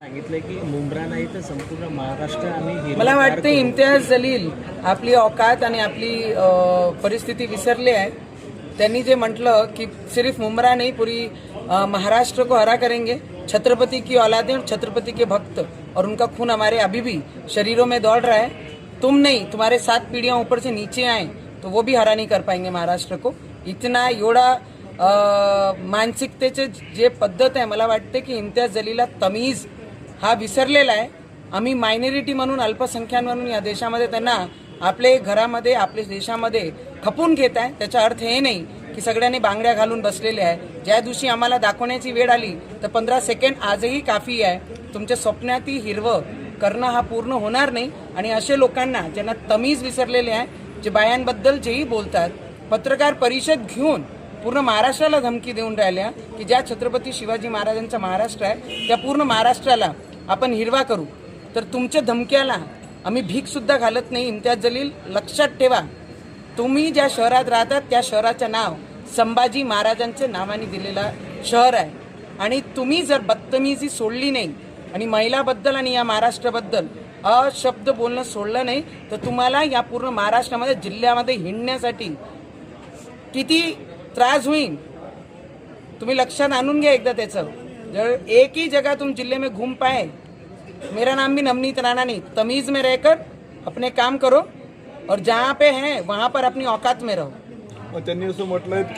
सांगितलं की मुंब्रा नाही तर संपूर्ण महाराष्ट्र आम्ही मला वाटतं इम्तियाज जलील आपली औकात आणि आपली परिस्थिती विसरले आहे। त्यांनी जे म्हटलं की सिर्फ मुंब्रा नहीं पूरी महाराष्ट्र को हरा करेंगे, छत्रपति की औलादें और छत्रपति के भक्त और उनका खून हमारे अभी भी शरीरों में दौड़ रहा है। तुम नहीं, तुम्हारे 7 पीढ़ियां ऊपर से नीचे आए तो वो भी हरा नहीं कर पाएंगे महाराष्ट्र को। इतना एवढा मानसिकतेचे जे पद्धत आहे, मला वाटते की इम्तियाज जलीलला तमीज हा विसरलेला आहे। आम्ही मायनॉरिटी म्हणून, अल्पसंख्याक म्हणून या देशामध्ये त्यांना आपले घरामध्ये, आपल्या देशामध्ये खपून घेत आहे। त्याचा अर्थ हे नाही की सगळ्यांनी बांगड्या घालून बसलेले आहे। ज्या दिवशी आम्हाला दाखवण्याची वेळ आली तर 15 सेकंड आजही काफी आहे। तुमच्या स्वप्नातही हिरवं करणं हा पूर्ण होणार नाही। आणि असे लोकांना ज्यांना तमीज विसरलेले आहे, जे बायांबद्दल जेही बोलतात, पत्रकार परिषद घेऊन पूर्ण महाराष्ट्राला धमकी देऊन राहिल्या की ज्या छत्रपती शिवाजी महाराजांचा महाराष्ट्र आहे त्या पूर्ण महाराष्ट्राला आपण हिरवा करू, तर तुमच्या धमक्याला आम्ही भीक सुद्धा घालत नाही। इम्तियाज जलील, लक्षात ठेवा, तुम्ही ज्या शहरात राहतात त्या शहराचं नाव संभाजी महाराजांच्या नावाने दिलेला शहर आहे। आणि तुम्ही जर बदतमीजी सोडली नाही आणि महिलाबद्दल आणि या महाराष्ट्राबद्दल अशब्द बोलणं सोडलं नाही तर तुम्हाला या पूर्ण महाराष्ट्रामध्ये जिल्ह्यामध्ये हिंडण्यासाठी किती त्रास होईल तुम्ही लक्षात आणून घ्या एकदा त्याचं। जर एक ही जगह तुम जिले में घूम पाए, मेरा नाम भी नवनीत राणा नहीं, तमीज में रहकर अपने काम करो और जहाँ पे हैं वहाँ पर अपनी औकात में रहो। त्यांनी असं म्हटलंय की